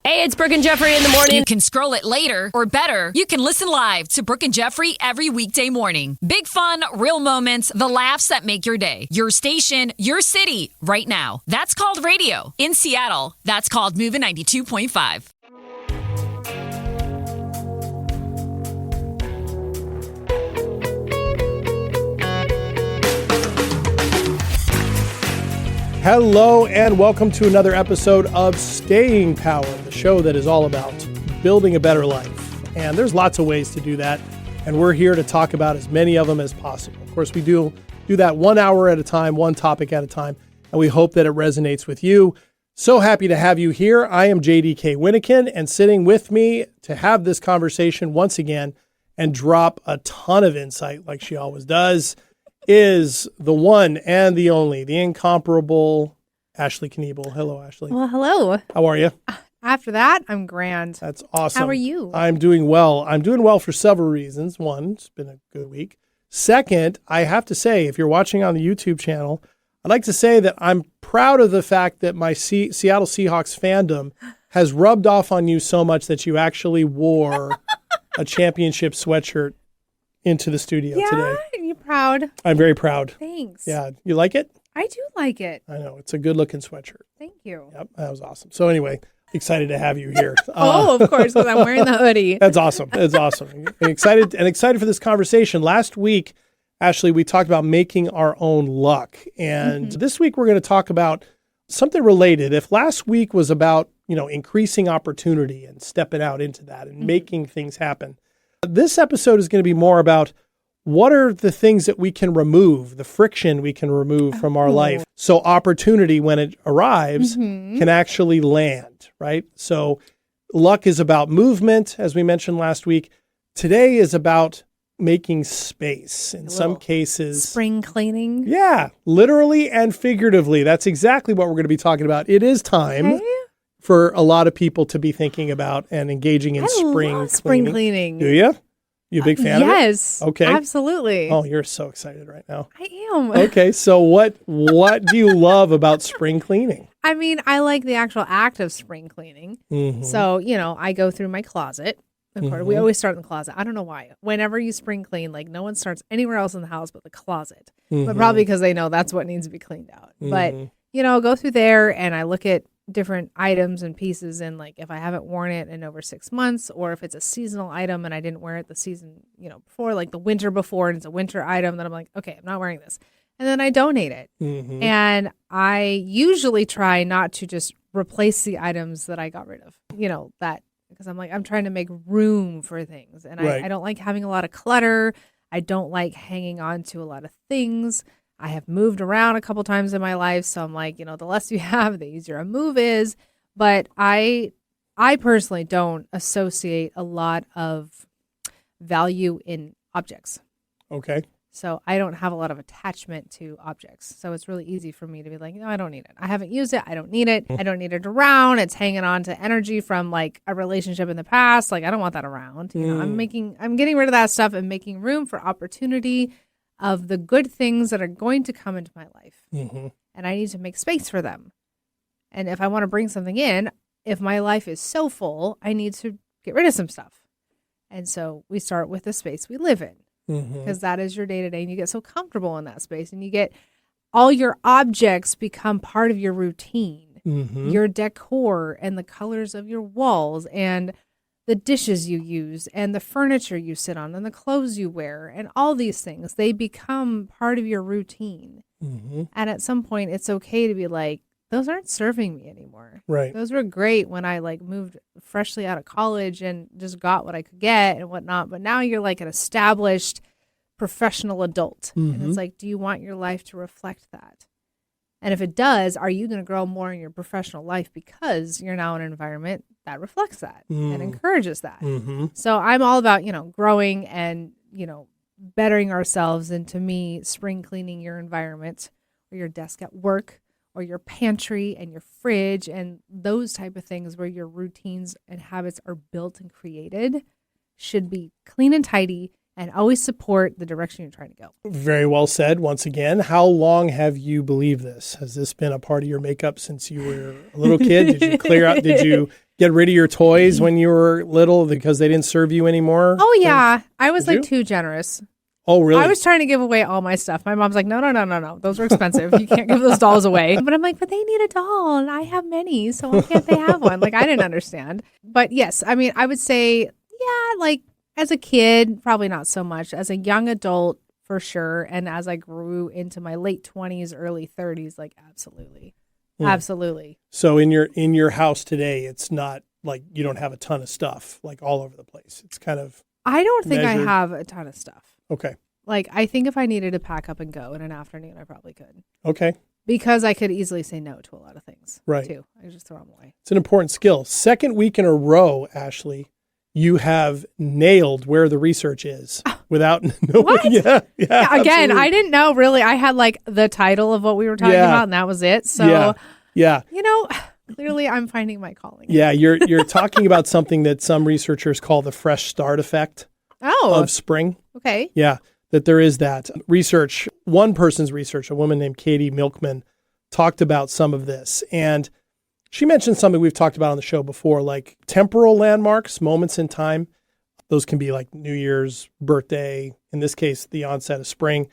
Hey, it's Brooke and Jeffrey in the morning. You can scroll it later, or better, you can listen live to Brooke and Jeffrey every weekday morning. Big fun, real moments, the laughs that make your day. Your station, your city, right now. That's called radio. In Seattle, that's called Moving 92.5. Hello and welcome to another episode of Staying Power, the show that is all about building a better life. And there's lots of ways to do that, and we're here to talk about as many of them as possible. Of course, we do that 1 hour at a time, one topic at a time, and we hope that it resonates with you. So happy to have you here. I am JDK Winnikin, and sitting with me to have this conversation once again and drop a ton of insight like she always does is the one and the only, the incomparable Ashley Kniebel. Hello, Ashley. Well, hello. How are you? After that, I'm grand. That's awesome. How are you? I'm doing well. I'm doing well for several reasons. One, it's been a good week. Second, I have to say, if you're watching on the YouTube channel, I'd like to say that I'm proud of the fact that my Seattle Seahawks fandom has rubbed off on you so much that you actually wore a championship sweatshirt into the studio today. Yeah, you're proud. I'm very proud. Thanks. Yeah. You like it? I do like it. I know. It's a good looking sweatshirt. Thank you. Yep. That was awesome. So anyway, excited to have you here. Of course, because I'm wearing the hoodie. That's awesome. It's awesome. And excited for this conversation. Last week, Ashley, we talked about making our own luck. And this week we're going to talk about something related. If last week was about, increasing opportunity and stepping out into that and making things happen, this episode is going to be more about what are the things that we can remove, the friction we can remove from our life, so opportunity, when it arrives, can actually land, right? So luck is about movement, as we mentioned last week. Today is about making space, in some cases. Spring cleaning. Yeah, literally and figuratively. That's exactly what we're going to be talking about. It is time for a lot of people to be thinking about and engaging in spring cleaning. Do you? You a big fan of it? Yes. Okay. Absolutely. Oh, you're so excited right now. I am. Okay, so what do you love about spring cleaning? I mean, I like the actual act of spring cleaning. So, I go through my closet. Of course, we always start in the closet. I don't know why. Whenever you spring clean, no one starts anywhere else in the house but the closet. But probably because they know that's what needs to be cleaned out. But, go through there and I look at different items and pieces, and if I haven't worn it in over 6 months, or if it's a seasonal item and I didn't wear it the season before, like the winter before, and it's a winter item, then I'm like, okay, I'm not wearing this, and then I donate it. And I usually try not to just replace the items that I got rid of, that, because I'm trying to make room for things, and I don't like having a lot of clutter. I don't like hanging on to a lot of things. I have moved around a couple times in my life, so I'm like, the less you have, the easier a move is. But I personally don't associate a lot of value in objects. Okay. So I don't have a lot of attachment to objects. So it's really easy for me to be like, no, I don't need it. I haven't used it. I don't need it. I don't need it around. It's hanging on to energy from a relationship in the past. I don't want that around. I'm getting rid of that stuff and making room for opportunity of the good things that are going to come into my life. And I need to make space for them. And if I want to bring something in, if my life is so full, I need to get rid of some stuff. And so we start with the space we live in, because that is your day-to-day, and you get so comfortable in that space, and you get all your objects become part of your routine, your decor and the colors of your walls and the dishes you use and the furniture you sit on and the clothes you wear and all these things, they become part of your routine. And at some point, it's okay to be like, those aren't serving me anymore. Right. Those were great when I moved freshly out of college and just got what I could get and whatnot. But now you're an established professional adult. And it's do you want your life to reflect that? And if it does, are you going to grow more in your professional life because you're now in an environment that reflects that and encourages that? So I'm all about, growing and, bettering ourselves. And to me, spring cleaning your environment or your desk at work or your pantry and your fridge and those type of things where your routines and habits are built and created should be clean and tidy and always support the direction you're trying to go. Very well said. Once again, how long have you believed this? Has this been a part of your makeup since you were a little kid? Did you clear out? Did get rid of your toys when you were little because they didn't serve you anymore? Oh, yeah. I was Did like too generous. Oh, really? I was trying to give away all my stuff. My mom's like, no. Those are expensive. You can't give those dolls away. But I'm like, but they need a doll and I have many. So why can't they have one? Like, I didn't understand. But yes, I mean, I would say, yeah, like as a kid, probably not so much. As a young adult, for sure. And as I grew into my late 20s, early 30s, like absolutely. Absolutely. So in your house today, it's not like you don't have a ton of stuff like all over the place. It's kind of I don't think measured. I have a ton of stuff. Okay. Like, I think if I needed to pack up and go in an afternoon, I probably could. Okay. Because I could easily say no to a lot of things. Right. Too. I just throw them away. It's an important skill. Second week in a row, Ashley, you have nailed where the research is without knowing. What? Yeah. Again, absolutely. I didn't know really. I had like the title of what we were talking about, and that was it. So, yeah. you know, clearly I'm finding my calling. Yeah, you're talking about something that some researchers call the fresh start effect of spring. Okay. Yeah, that there is that research. One person's research, a woman named Katie Milkman, talked about some of this. And she mentioned something we've talked about on the show before, like temporal landmarks, moments in time. Those can be like New Year's, birthday, in this case, the onset of spring,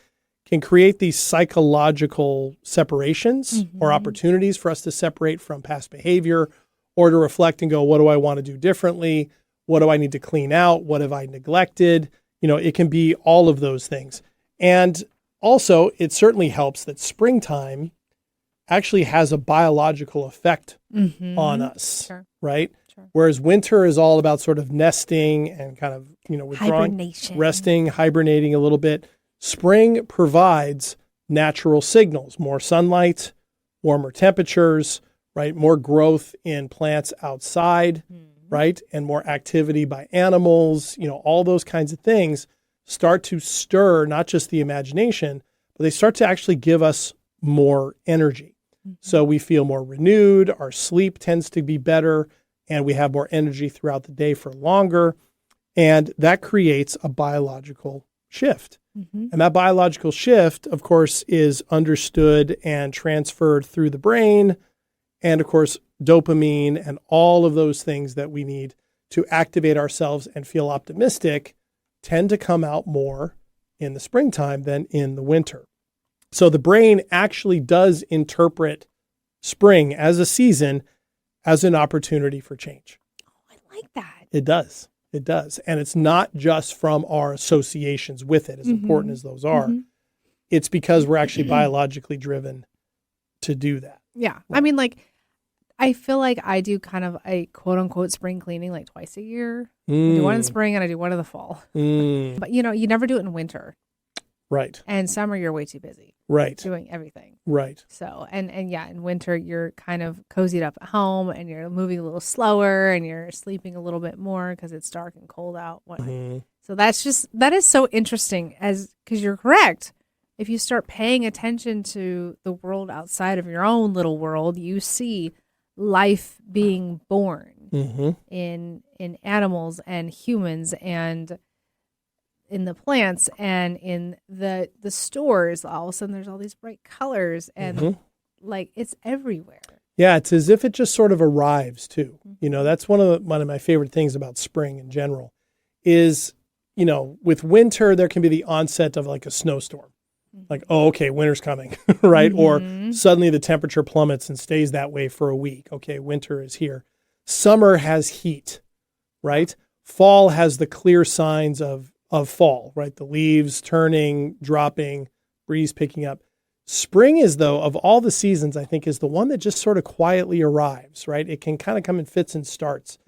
can create these psychological separations or opportunities for us to separate from past behavior or to reflect and go, what do I want to do differently? What do I need to clean out? What have I neglected? You know, it can be all of those things. And also, it certainly helps that springtime actually has a biological effect on us, right? Sure. Whereas winter is all about sort of nesting and kind of, withdrawing, resting, hibernating a little bit. Spring provides natural signals, more sunlight, warmer temperatures, right? More growth in plants outside, right? And more activity by animals, all those kinds of things start to stir not just the imagination, but they start to actually give us more energy. So we feel more renewed, our sleep tends to be better, and we have more energy throughout the day for longer. And that creates a biological shift. And that biological shift, of course, is understood and transferred through the brain. And of course, dopamine and all of those things that we need to activate ourselves and feel optimistic tend to come out more in the springtime than in the winter. So the brain actually does interpret spring as a season as an opportunity for change. Oh, I like that. It does. It does. And it's not just from our associations with it, as important as those are. It's because we're actually biologically driven to do that. Yeah. Right. I mean, like, I feel like I do kind of a quote unquote spring cleaning like twice a year. I do one in spring and I do one in the fall. But, you never do it in winter. Right. And summer, you're way too busy. Right. Doing everything. Right. So, and yeah, in winter, you're kind of cozied up at home and you're moving a little slower and you're sleeping a little bit more because it's dark and cold out. So that is so interesting because you're correct. If you start paying attention to the world outside of your own little world, you see life being born in animals and humans and in the plants and in the stores. All of a sudden there's all these bright colors and like it's everywhere. Yeah, it's as if it just sort of arrives too. That's one of my favorite things about spring in general is, with winter there can be the onset of like a snowstorm. Like, oh, okay, winter's coming, right? Or suddenly the temperature plummets and stays that way for a week. Okay, winter is here. Summer has heat, right? Fall has the clear signs of fall, right? The leaves turning, dropping, breeze picking up. Spring is, though, of all the seasons, I think, is the one that just sort of quietly arrives, right? It can kind of come in fits and starts.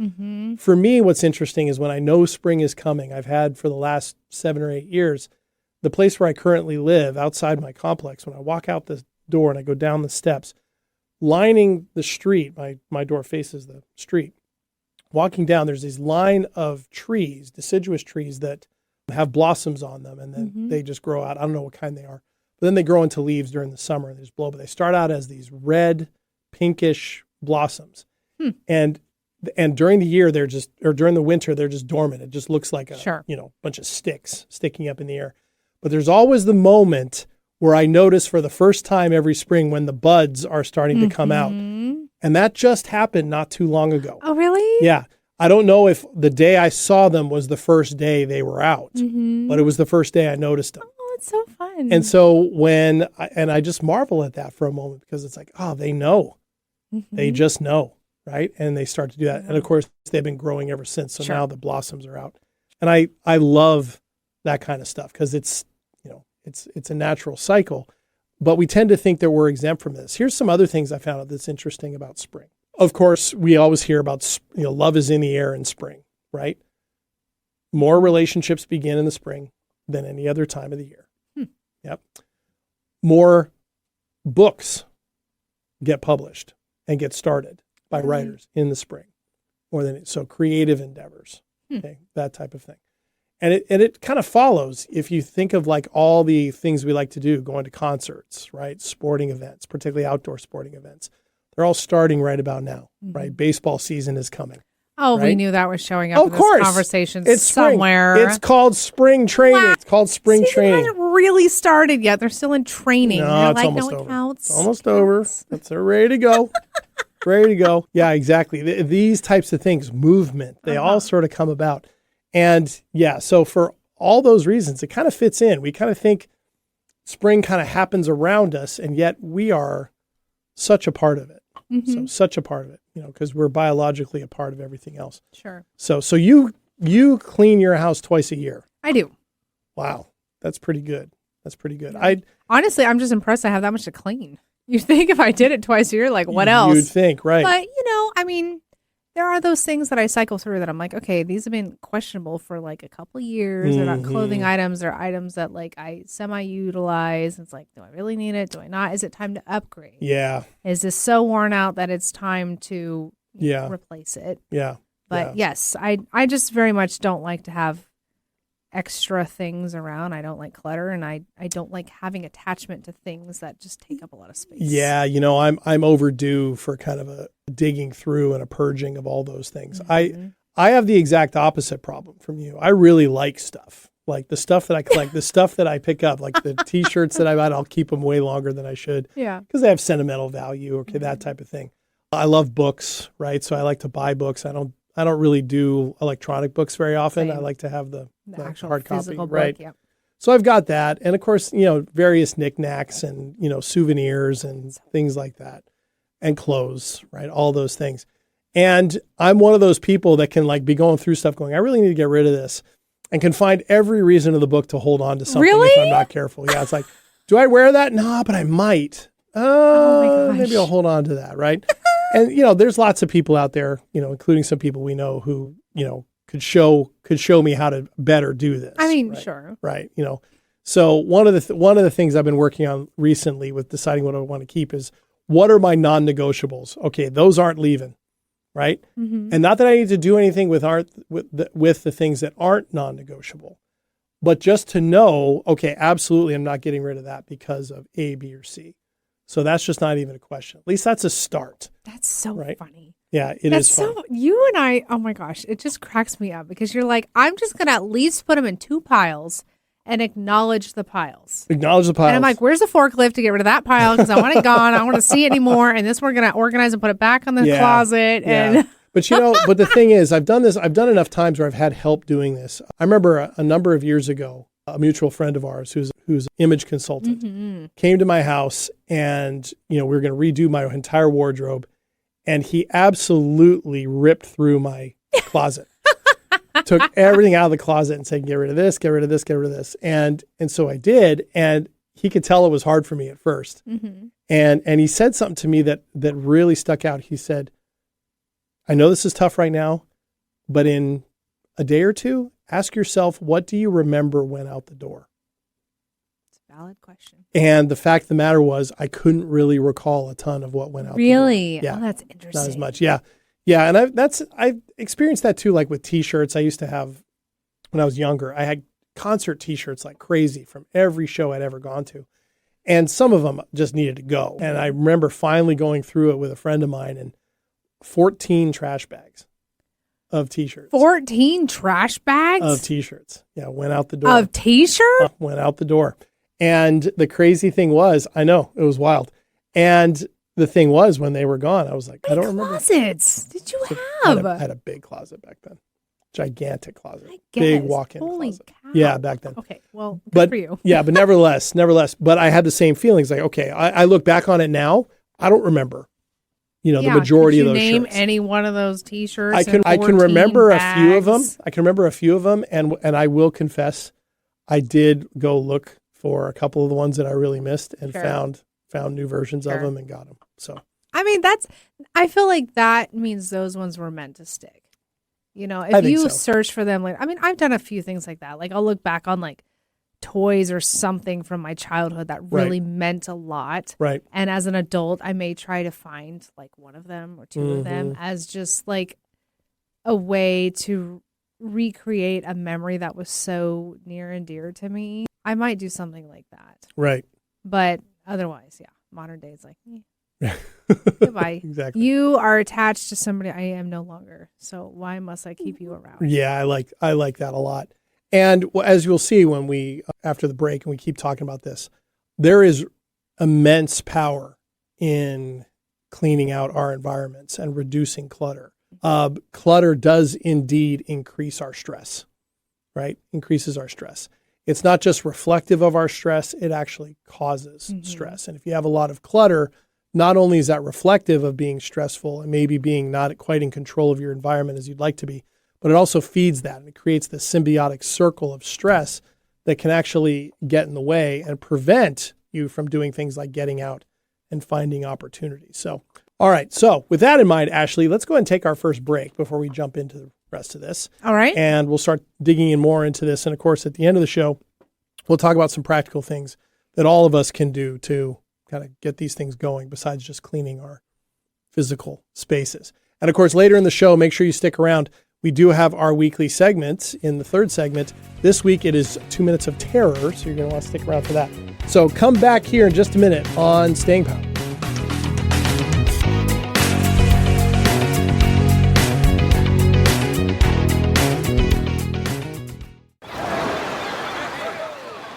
For me, what's interesting is when I know spring is coming, I've had for the last 7 or 8 years, the place where I currently live outside my complex, when I walk out the door and I go down the steps, lining the street, my door faces the street. Walking down, there's this line of trees, deciduous trees that have blossoms on them, and then they just grow out. I don't know what kind they are. But then they grow into leaves during the summer, and they just blow. But they start out as these red, pinkish blossoms. And during the year, during the winter, they're just dormant. It just looks like a bunch of sticks sticking up in the air. But there's always the moment where I notice for the first time every spring when the buds are starting to come out. And that just happened not too long ago. Oh, really? Yeah. I don't know if the day I saw them was the first day they were out, but it was the first day I noticed them. Oh, it's so fun. And so I just marvel at that for a moment because it's like, oh, they know. They just know, right? And they start to do that. And of course, they've been growing ever since. So now the blossoms are out. And I love that kind of stuff because it's a natural cycle. But we tend to think that we're exempt from this. Here's some other things I found out that's interesting about spring. Of course, we always hear about, love is in the air in spring, right? More relationships begin in the spring than any other time of the year. Yep. More books get published and get started by writers in the spring. So creative endeavors, okay, that type of thing. And it kind of follows if you think of like all the things we like to do, going to concerts, right? Sporting events, particularly outdoor sporting events. They're all starting right about now, right? Baseball season is coming. Oh, right? We knew that was showing up in this conversation it's somewhere. Spring. It's called spring training. Wow. It's called spring training. It hasn't really started yet. They're still in training. No, it's almost over. It's almost over. They're ready to go. Ready to go. Yeah, exactly. These types of things, movement, they all sort of come about. And yeah, so for all those reasons, it kind of fits in. We kind of think spring kind of happens around us, and yet we are such a part of it. So such a part of it, because we're biologically a part of everything else. Sure. So you clean your house twice a year. I do. Wow. That's pretty good. That's pretty good. Yeah. Honestly, I'm just impressed I have that much to clean. You'd think if I did it twice a year, like what else? You'd think, right. But, there are those things that I cycle through that I'm like, okay, these have been questionable for like a couple years. They're not clothing items. They're items that like I semi-utilize. It's like, do I really need it? Do I not? Is it time to upgrade? Yeah. Is this so worn out that it's time to replace it? Yeah. But yes, I just very much don't like to have extra things around. I don't like clutter, and I don't like having attachment to things that just take up a lot of space. Yeah, I'm overdue for kind of a digging through and a purging of all those things. I have the exact opposite problem from you. I really like stuff. Like the stuff that I collect, the stuff that I pick up, like the t-shirts that I buy, I'll keep them way longer than I should. Yeah. Because they have sentimental value, that type of thing. I love books, right? So I like to buy books. I don't really do electronic books very often. Same. I like to have the actual hard physical copy, book, right? Yep. So I've got that, and of course, various knickknacks and souvenirs and things like that, and clothes, right? All those things. And I'm one of those people that can like be going through stuff, going, I really need to get rid of this, and can find every reason in the book to hold on to something if I'm not careful. Yeah, it's like, do I wear that? No, but I might. Oh, maybe I'll hold on to that, right? And there's lots of people out there, including some people we know who, could show me how to better do this. I mean, right? sure. Right. So one of the things I've been working on recently with deciding what I want to keep is what are my non-negotiables? Okay, those aren't leaving, right? And not that I need to do anything with the things that aren't non-negotiable, but just to know, okay, absolutely, I'm not getting rid of that because of A, B, or C. So that's just not even a question. At least that's a start. That's so funny. Yeah, that's is fun. So you and I, oh my gosh, it just cracks me up because you're like, I'm just going to at least put them in two piles and acknowledge the piles. Acknowledge the piles. And I'm like, where's the forklift to get rid of that pile? Because I want it gone. I don't want to see it anymore. And this we're going to organize and put it back on the closet. Yeah. And but the thing is, I've done enough times where I've had help doing this. I remember a number of years ago, a mutual friend of ours who's an image consultant came to my house, and we were going to redo my entire wardrobe, and he absolutely ripped through my closet. Took everything out of the closet and said, get rid of this, get rid of this, get rid of this. And so I did, and he could tell it was hard for me at first. And he said something to me that really stuck out. He said, I know this is tough right now, but in a day or two, ask yourself, what do you remember went out the door? It's a valid question. And the fact of the matter was, I couldn't really recall a ton of what went out the door. Really? Yeah. Oh, that's interesting. Not as much. Yeah. Yeah. And I've experienced that too, like with t-shirts. I used to have, when I was younger, I had concert t-shirts like crazy from every show I'd ever gone to. And some of them just needed to go. And I remember finally going through it with a friend of mine, and 14 trash bags of t-shirts. 14 trash bags? Of t-shirts. Yeah, went out the door. Of t-shirts? Went out the door. And the crazy thing was, I know, it was wild. And the thing was, when they were gone, I was like, I don't remember. Closets did you So have? I had a big closet back then. Gigantic closet. I Big guess. walk-in Holy closet. cow. Yeah, back then. Okay, well, good But for you. yeah, but nevertheless, but I had the same feelings. Like, okay, I look back on it now. I don't remember, the majority Could of you those name shirts. any one of those T-shirts? I can and remember 14 a few of them. bags? I can remember a few of them, and I will confess, I did go look for a couple of the ones that I really missed, and Sure. found new versions of Sure. them and got them. So I mean, I feel like that means those ones were meant to stick. I If think you so. search for them, I've done a few things like that. Like I'll look back on like toys or something from my childhood that really meant a lot. right, And as an adult, I may try to find like one of them or two of them Mm-hmm. as just like a way to recreate a memory that was so near and dear to me. I might do something like that. right, But otherwise, yeah, modern day is like, goodbye. exactly. You are attached to somebody I am no longer. So why must I keep you around? Yeah, I like that a lot. And as you'll see when we after the break and we keep talking about this, there is immense power in cleaning out our environments and reducing clutter. Clutter does indeed increase our stress, right? Increases our stress. It's not just reflective of our stress, it actually causes stress. And if you have a lot of clutter, not only is that reflective of being stressful and maybe being not quite in control of your environment as you'd like to be, but it also feeds that and it creates this symbiotic circle of stress that can actually get in the way and prevent you from doing things like getting out and finding opportunities. So, all right. So with that in mind, Ashley, let's go ahead and take our first break before we jump into the rest of this. All right. And we'll start digging in more into this. And of course, at the end of the show, we'll talk about some practical things that all of us can do to kind of get these things going besides just cleaning our physical spaces. And of course, later in the show, make sure you stick around. We do have our weekly segments. In the third segment, this week it is 2 Minutes of Terror, so you're going to want to stick around for that. So come back here in just a minute on Staying Power.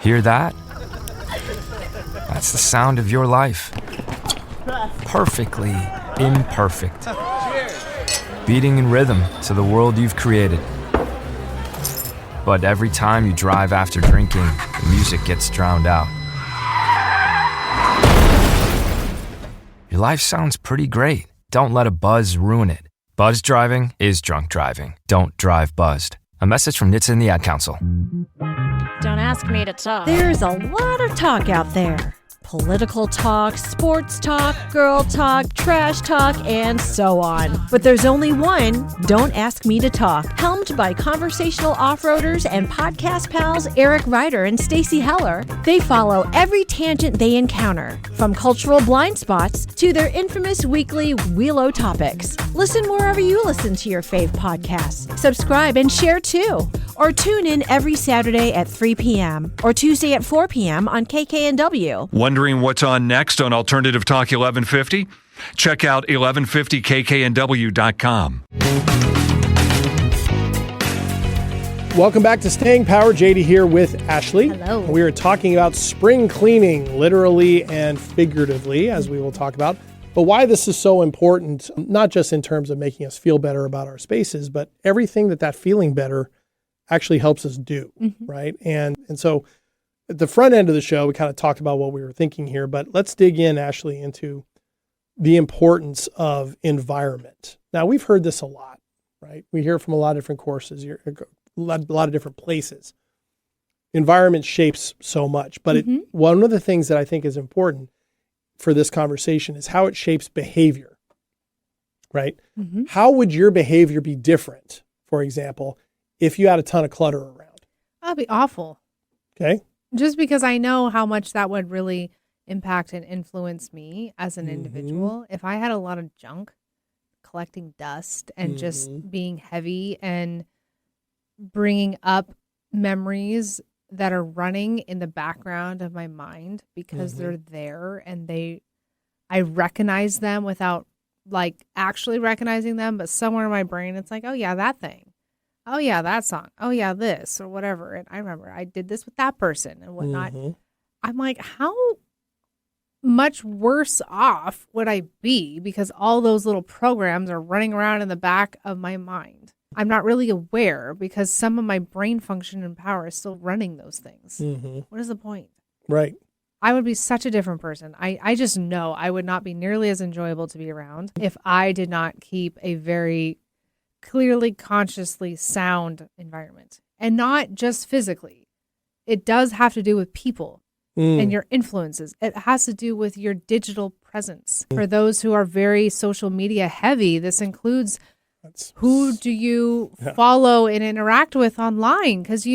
Hear that? That's the sound of your life. Perfectly imperfect. Beating in rhythm to the world you've created. But every time you drive after drinking, the music gets drowned out. Your life sounds pretty great. Don't let a buzz ruin it. Buzz driving is drunk driving. Don't drive buzzed. A message from NHTSA and the Ad Council. Don't ask me to talk. There's a lot of talk out there. Political talk, sports talk, girl talk, trash talk, and so on. But there's only one, Don't Ask Me to Talk, helmed by conversational off-roaders and podcast pals Eric Ryder and Stacey Heller. They follow every tangent they encounter, from cultural blind spots to their infamous weekly Wheelo topics. Listen wherever you listen to your fave podcasts. Subscribe and share too. Or tune in every Saturday at 3 p.m. or Tuesday at 4 p.m. on KKNW. Wondering what's on next on Alternative Talk 1150? Check out 1150kknw.com. Welcome back to Staying Power. JD here with Ashley. Hello. We are talking about spring cleaning, literally and figuratively, as we will talk about. But why this is so important, not just in terms of making us feel better about our spaces, but everything that feeling better actually helps us do, right? And so at the front end of the show, we kind of talked about what we were thinking here, but let's dig in, Ashley, into the importance of environment. Now, we've heard this a lot, right? We hear from a lot of different courses, a lot of different places. Environment shapes so much, but one of the things that I think is important for this conversation is how it shapes behavior, right? How would your behavior be different, for example, if you had a ton of clutter around? That'd be awful. Okay. Just because I know how much that would really impact and influence me as an individual. If I had a lot of junk, collecting dust and just being heavy and bringing up memories that are running in the background of my mind because they're there and I recognize them without like actually recognizing them, but somewhere in my brain it's like, oh yeah, that thing. Oh yeah, that song. Oh yeah, this or whatever. And I remember I did this with that person and whatnot. I'm like, how much worse off would I be because all those little programs are running around in the back of my mind? I'm not really aware because some of my brain function and power is still running those things. What is the point? Right. I would be such a different person. I just know I would not be nearly as enjoyable to be around if I did not keep a very clearly, consciously sound environment. And not just physically. It does have to do with people and your influences. It has to do with your digital presence. For those who are very social media heavy, this includes who do you follow and interact with online? Because,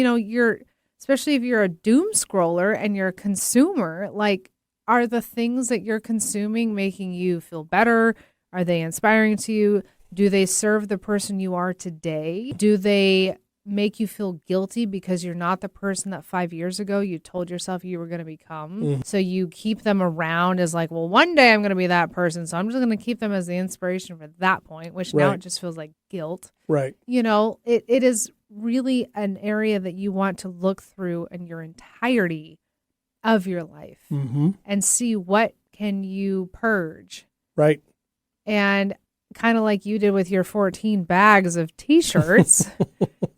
especially if you're a doom scroller and you're a consumer, like, are the things that you're consuming making you feel better? Are they inspiring to you? Do they serve the person you are today? Do they make you feel guilty because you're not the person that 5 years ago you told yourself you were going to become? So you keep them around as like, well, one day I'm going to be that person, so I'm just going to keep them as the inspiration for that point, which now it just feels like guilt. Right. It is really an area that you want to look through in your entirety of your life and see what can you purge. Right. And kind of like you did with your 14 bags of T-shirts,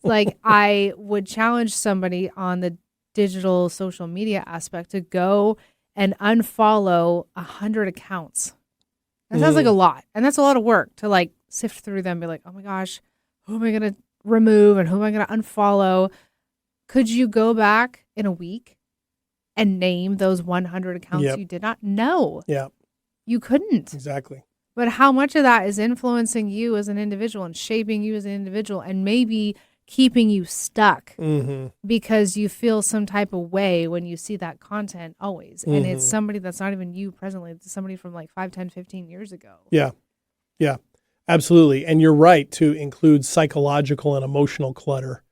like I would challenge somebody on the digital social media aspect to go and unfollow 100 accounts. That sounds like a lot. And that's a lot of work to like sift through them and be like, oh my gosh, who am I going to remove and who am I going to unfollow? Could you go back in a week and name those 100 accounts you did not know? Yeah. You couldn't. Exactly. But how much of that is influencing you as an individual and shaping you as an individual and maybe keeping you stuck because you feel some type of way when you see that content always. And it's somebody that's not even you presently. It's somebody from like 5, 10, 15 years ago. Yeah. Yeah, absolutely. And you're right to include psychological and emotional clutter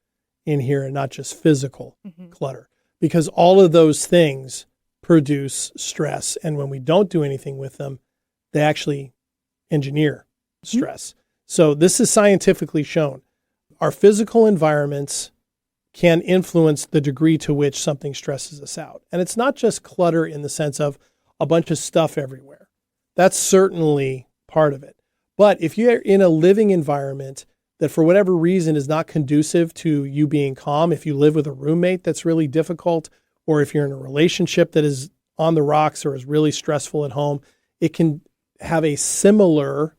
in here and not just physical clutter, because all of those things produce stress. And when we don't do anything with them, they actually engineer stress. So this is scientifically shown. Our physical environments can influence the degree to which something stresses us out. And it's not just clutter in the sense of a bunch of stuff everywhere. That's certainly part of it. But if you're in a living environment that for whatever reason is not conducive to you being calm, if you live with a roommate that's really difficult, or if you're in a relationship that is on the rocks or is really stressful at home, it can have a similar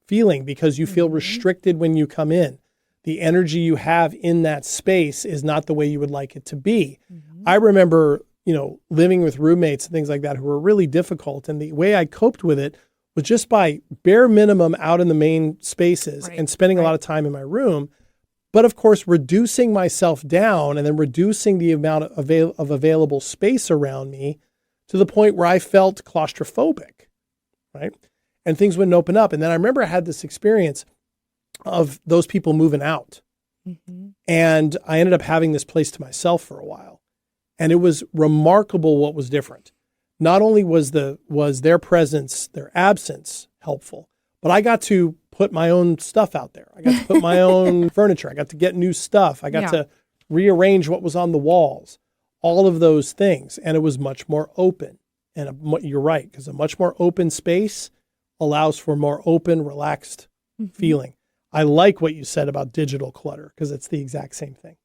feeling because you feel restricted when you come in. The energy you have in that space is not the way you would like it to be. I remember, living with roommates and things like that who were really difficult. And the way I coped with it was just by bare minimum out in the main spaces and spending a lot of time in my room. But of course, reducing myself down and then reducing the amount of available space around me to the point where I felt claustrophobic. Right. And things wouldn't open up. And then I remember I had this experience of those people moving out. And I ended up having this place to myself for a while. And it was remarkable what was different. Not only was their presence, their absence helpful, but I got to put my own stuff out there. I got to put my own furniture. I got to get new stuff. I got to rearrange what was on the walls, all of those things. And it was much more open. And you're right, because a much more open space allows for more open, relaxed feeling. I like what you said about digital clutter because it's the exact same thing.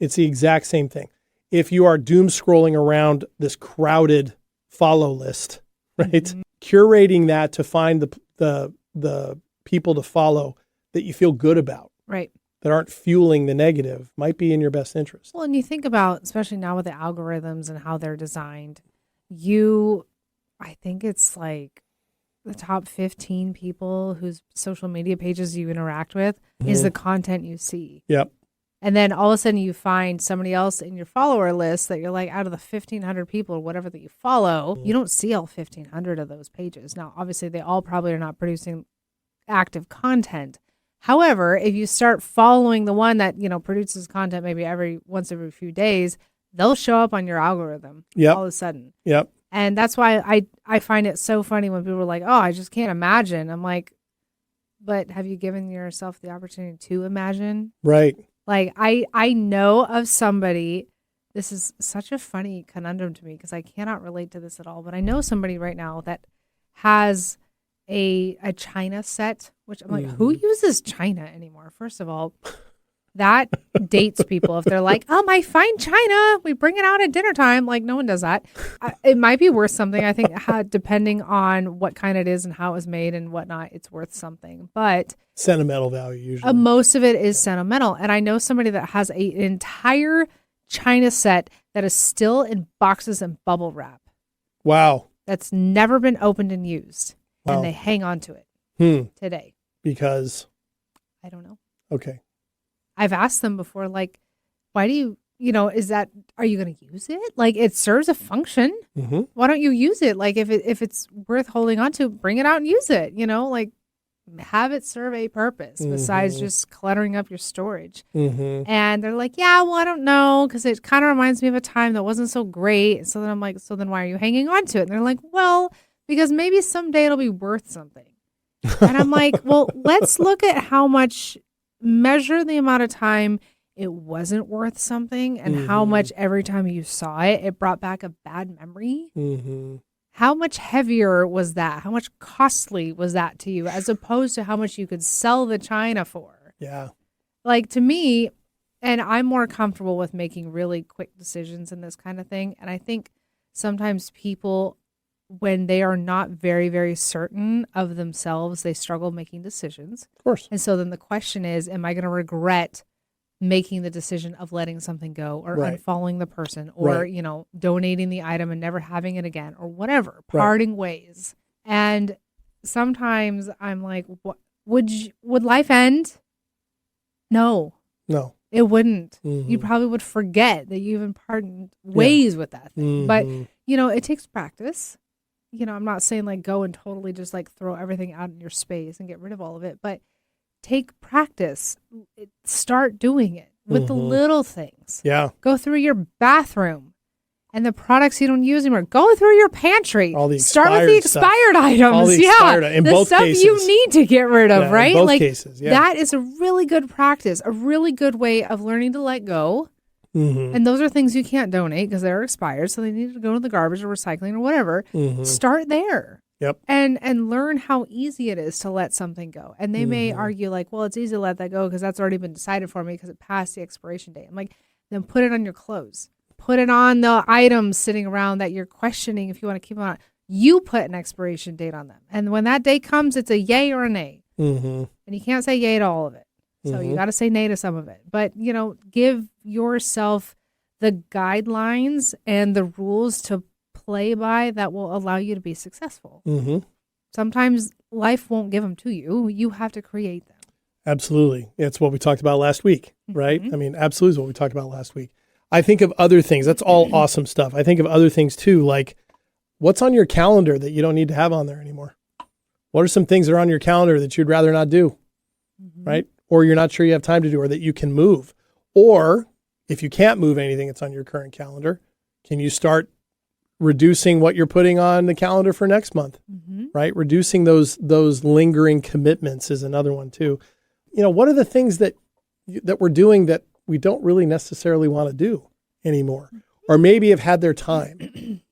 It's the exact same thing. If you are doom scrolling around this crowded follow list, right, curating that to find the people to follow that you feel good about, right, that aren't fueling the negative, might be in your best interest. Well, and you think about, especially now with the algorithms and how they're designed, I think it's like the top 15 people whose social media pages you interact with is the content you see. Yep. And then all of a sudden you find somebody else in your follower list that you're like, out of the 1,500 people or whatever that you follow, you don't see all 1,500 of those pages. Now, obviously, they all probably are not producing active content. However, if you start following the one that, produces content maybe once every few days, they'll show up on your algorithm all of a sudden. Yep. And that's why I find it so funny when people are like, oh, I just can't imagine. I'm like, but have you given yourself the opportunity to imagine? Right. Like I know of somebody this is such a funny conundrum to me because I cannot relate to this at all. But I know somebody right now that has a china set, which I'm like, who uses china anymore? First of all, that dates people. If they're like, oh, my fine china, we bring it out at dinner time. Like, no one does that. It might be worth something. I think depending on what kind it is and how it was made and whatnot, it's worth something. But sentimental value usually. Most of it is sentimental. And I know somebody that has an entire china set that is still in boxes and bubble wrap. Wow. That's never been opened and used. Wow. And they hang on to it today. Because? I don't know. Okay. I've asked them before, like, why do you, are you going to use it? Like, it serves a function. Mm-hmm. Why don't you use it? Like, if it's worth holding on to, bring it out and use it, like have it serve a purpose besides just cluttering up your storage. Mm-hmm. And they're like, yeah, well, I don't know, because it kind of reminds me of a time that wasn't so great. And so then I'm like, so then why are you hanging on to it? And they're like, well, because maybe someday it'll be worth something. And I'm like, well, let's look at how much, measure the amount of time it wasn't worth something and how much every time you saw it, it brought back a bad memory. Mm-hmm. How much heavier was that? How much costly was that to you as opposed to how much you could sell the china for? Yeah. Like, to me, and I'm more comfortable with making really quick decisions in this kind of thing. And I think sometimes people, when they are not very, very certain of themselves, they struggle making decisions. Of course. And so then the question is, am I going to regret making the decision of letting something go or unfollowing the person or, donating the item and never having it again or whatever, parting ways. And sometimes I'm like, what, would life end? No, it wouldn't. Mm-hmm. You probably would forget that you even parted ways with that thing. But, it takes practice. I'm not saying like go and totally just like throw everything out in your space and get rid of all of it, but take practice. Start doing it with the little things. Yeah. Go through your bathroom and the products you don't use anymore. Go through your pantry. Start with the expired items. All the expired, in the both stuff cases. You need to get rid of, right? In both cases, that is a really good practice, a really good way of learning to let go. Mm-hmm. And those are things you can't donate because they're expired, so they need to go to the garbage or recycling or whatever. Mm-hmm. Start there. Yep. And learn how easy it is to let something go. And they may argue like, well, it's easy to let that go because that's already been decided for me because it passed the expiration date. I'm like, then put it on your clothes. Put it on the items sitting around that you're questioning if you want to keep them on. You put an expiration date on them. And when that day comes, it's a yay or a nay. Mm-hmm. And you can't say yay to all of it. So you got to say nay to some of it. But, give yourself the guidelines and the rules to play by that will allow you to be successful. Mm-hmm. Sometimes life won't give them to you. You have to create them. Absolutely. It's what we talked about last week, right? I mean, absolutely is what we talked about last week. I think of other things. That's all awesome stuff. I think of other things too, like what's on your calendar that you don't need to have on there anymore? What are some things that are on your calendar that you'd rather not do, right? Or you're not sure you have time to do, or that you can move. Or if you can't move anything that's on your current calendar, can you start reducing what you're putting on the calendar for next month, right? Reducing those lingering commitments is another one too. What are the things that we're doing that we don't really necessarily want to do anymore, or maybe have had their time,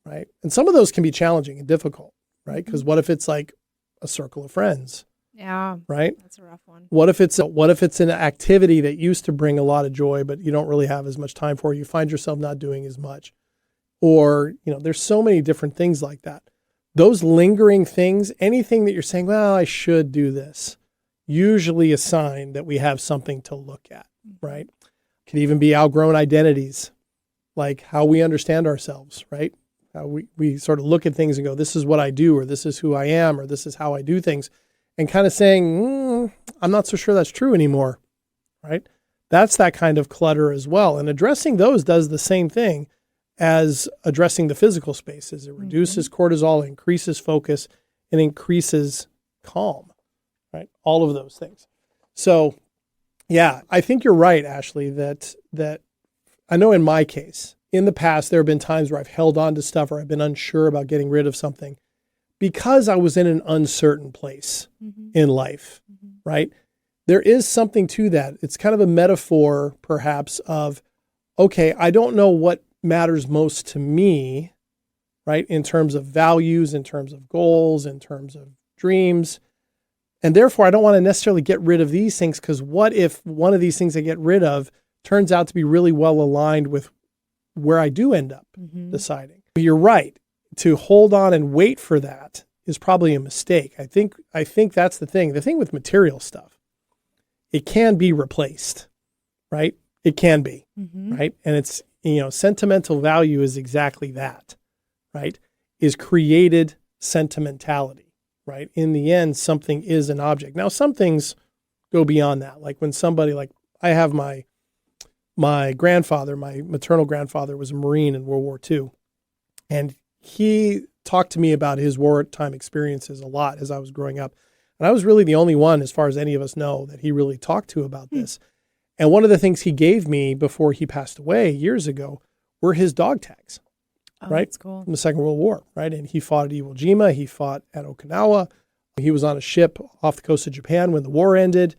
right? And some of those can be challenging and difficult, right? Because what if it's like a circle of friends? Yeah. Right? That's a rough one. What if it's an activity that used to bring a lot of joy, but you don't really have as much time for? You find yourself not doing as much. Or, there's so many different things like that. Those lingering things, anything that you're saying, well, I should do this, usually a sign that we have something to look at, right? Could even be outgrown identities, like how we understand ourselves, right? How we sort of look at things and go, this is what I do, or this is who I am, or this is how I do things. And kind of saying, I'm not so sure that's true anymore, right? That's that kind of clutter as well. And addressing those does the same thing as addressing the physical spaces. It reduces cortisol, increases focus, and increases calm, right? All of those things. So, yeah, I think you're right, Ashley, that I know in my case, in the past, there have been times where I've held on to stuff or I've been unsure about getting rid of something, because I was in an uncertain place in life, right? There is something to that. It's kind of a metaphor, perhaps, of okay, I don't know what matters most to me, right? In terms of values, in terms of goals, in terms of dreams. And therefore, I don't want to necessarily get rid of these things, because what if one of these things I get rid of turns out to be really well aligned with where I do end up deciding? But you're right. To hold on and wait for that is probably a mistake. I think that's the thing. The thing with material stuff, it can be replaced, right? It can be, right? And it's, sentimental value is exactly that, right? Is created sentimentality, right? In the end, something is an object. Now, some things go beyond that. Like when somebody, like I have my grandfather, my maternal grandfather was a Marine in World War II. And he talked to me about his wartime experiences a lot as I was growing up. And I was really the only one, as far as any of us know, that he really talked to about this. And one of the things he gave me before he passed away years ago were his dog tags, right? That's cool. From the Second World War, right? And he fought at Iwo Jima. He fought at Okinawa. He was on a ship off the coast of Japan when the war ended.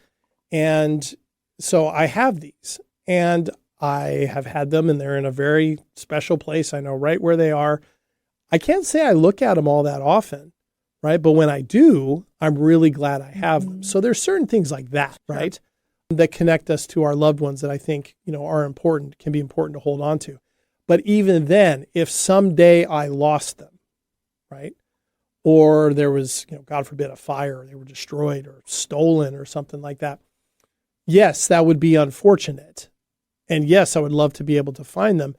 And so I have these, and I have had them, and they're in a very special place. I know right where they are. I can't say I look at them all that often, right? But when I do, I'm really glad I have them. So there's certain things like that, right? That connect us to our loved ones that I think, are important, can be important to hold on to. But even then, if someday I lost them, right? Or there was, God forbid, a fire, they were destroyed or stolen or something like that. Yes, that would be unfortunate. And yes, I would love to be able to find them.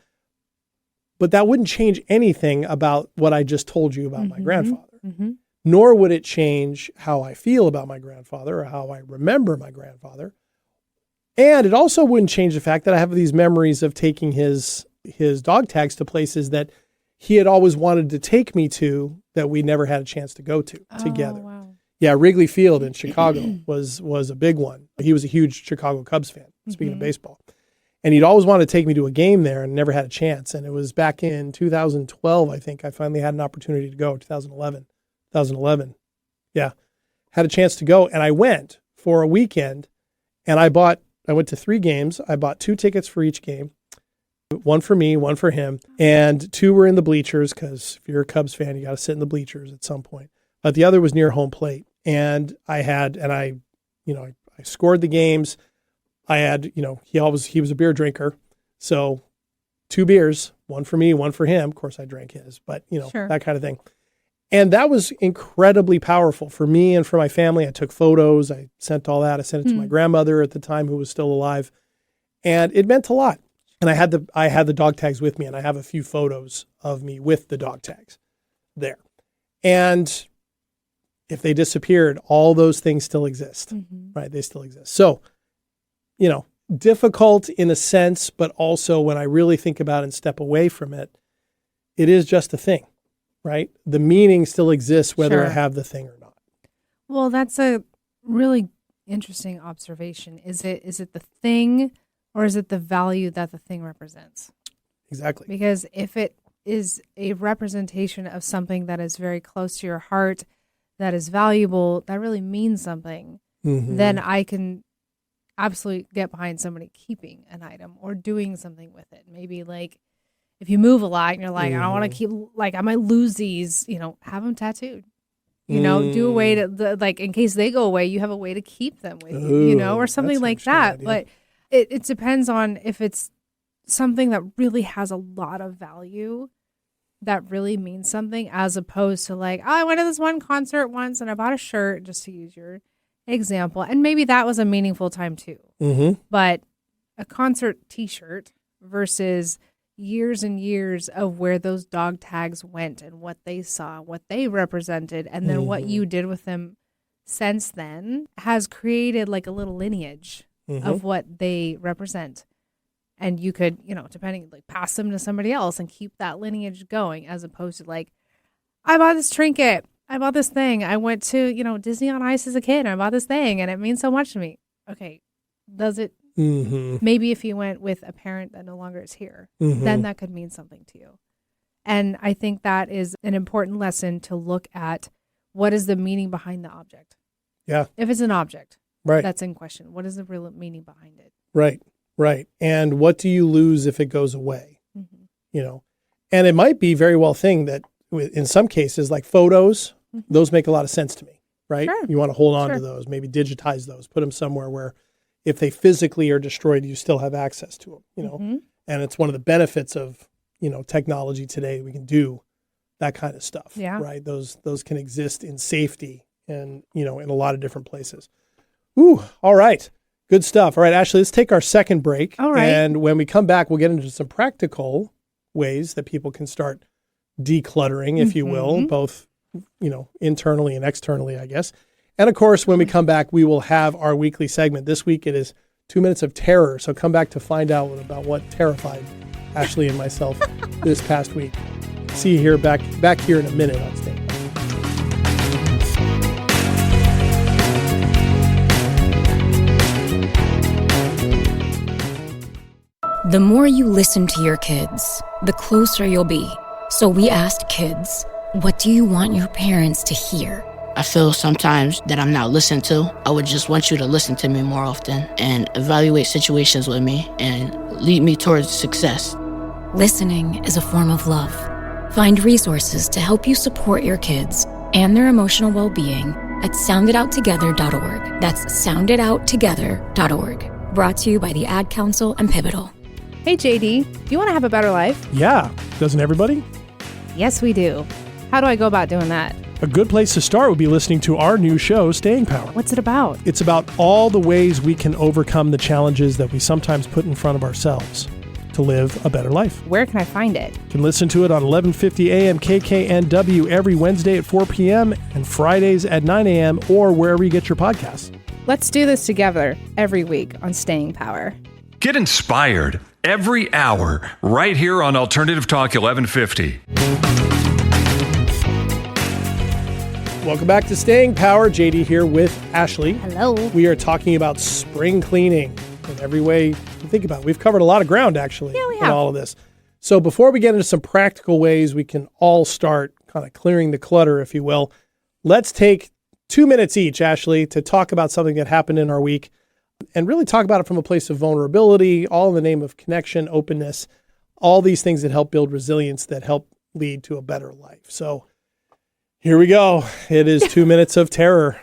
But that wouldn't change anything about what I just told you about my grandfather. Nor would it change how I feel about my grandfather or how I remember my grandfather. And it also wouldn't change the fact that I have these memories of taking his dog tags to places that he had always wanted to take me to that we never had a chance to go to together. Wow. Yeah, Wrigley Field in Chicago was a big one. He was a huge Chicago Cubs fan, speaking of baseball. And he'd always wanted to take me to a game there and never had a chance. And it was back in 2012, I think, I finally had an opportunity to go, 2011. Yeah, had a chance to go. And I went for a weekend, and I went to 3 games. I bought 2 tickets for each game, one for me, one for him. And 2 were in the bleachers, because if you're a Cubs fan, you got to sit in the bleachers at some point. But the other was near home plate. And I scored the games. I had, he was a beer drinker. So 2 beers, one for me, one for him. Of course, I drank his, but, Sure. that kind of thing. And that was incredibly powerful for me and for my family. I took photos. I sent all that. I sent it to my grandmother at the time, who was still alive. And it meant a lot. And I had the dog tags with me, and I have a few photos of me with the dog tags there. And if they disappeared, all those things still exist, right? They still exist. So, difficult in a sense, but also when I really think about it and step away from it, it is just a thing, right? The meaning still exists whether I have the thing or not. Well, that's a really interesting observation. Is it the thing, or is it the value that the thing represents? Exactly. Because if it is a representation of something that is very close to your heart, that is valuable, that really means something, then I can absolutely get behind somebody keeping an item or doing something with it. Maybe like if you move a lot and you're like, I don't want to keep, like I might lose these, have them tattooed. Do a way to, like, in case they go away, you have a way to keep them with you, or something like that. Idea. But it depends on if it's something that really has a lot of value, that really means something, as opposed to like, I went to this one concert once and I bought a shirt, just to use your example. And maybe that was a meaningful time too. But a concert t-shirt versus years and years of where those dog tags went and what they saw, what they represented, and then what you did with them since then has created like a little lineage of what they represent. And you could, depending, like pass them to somebody else and keep that lineage going, as opposed to like, I bought this trinket, I bought this thing, I went to, Disney on Ice as a kid, and I bought this thing and it means so much to me. Okay, does it? Maybe if you went with a parent that no longer is here, then that could mean something to you. And I think that is an important lesson to look at. What is the meaning behind the object? Yeah. If it's an object right. that's in question, what is the real meaning behind it? Right. Right. And what do you lose if it goes away? Mm-hmm. You know, and it might be very well thing that in some cases, like photos, those make a lot of sense to me, right? Sure. You want to hold on Sure. to those, maybe digitize those, put them somewhere where if they physically are destroyed, you still have access to them, you know? Mm-hmm. And it's one of the benefits of, you know, technology today. We can do that kind of stuff, Yeah. right? Those can exist in safety and, you know, in a lot of different places. Ooh, all right. Good stuff. All right, Ashley, let's take our second break. All right. And when we come back, we'll get into some practical ways that people can start decluttering, if you will, both, you know, internally and externally, I guess. And of course, when we come back, we will have our weekly segment. This week it is 2 minutes of terror. So come back to find out about what terrified Ashley and myself this past week. See you here back here in a minute on Staying Power. The more you listen to your kids, the closer you'll be. So we asked kids, what do you want your parents to hear? I feel sometimes that I'm not listened to. I would just want you to listen to me more often and evaluate situations with me and lead me towards success. Listening is a form of love. Find resources to help you support your kids and their emotional well-being at sounditouttogether.org. That's sounditouttogether.org. Brought to you by the Ad Council and Pivotal. Hey, JD, do you want to have a better life? Yeah, doesn't everybody? Yes, we do. How do I go about doing that? A good place to start would be listening to our new show, Staying Power. What's it about? It's about all the ways we can overcome the challenges that we sometimes put in front of ourselves to live a better life. Where can I find it? You can listen to it on 1150 AM KKNW every Wednesday at 4 p.m. and Fridays at 9 a.m. or wherever you get your podcasts. Let's do this together every week on Staying Power. Get inspired every hour right here on Alternative Talk 1150. Welcome back to Staying Power. JD here with Ashley. Hello. We are talking about spring cleaning in every way you think about it. We've covered a lot of ground, actually, Yeah, we in have. all of this. So before we get into some practical ways we can all start kind of clearing the clutter, if you will, let's take 2 minutes each, Ashley, to talk about something that happened in our week and really talk about it from a place of vulnerability, all in the name of connection, openness, all these things that help build resilience, that help lead to a better life. So here we go. It is 2 minutes of terror.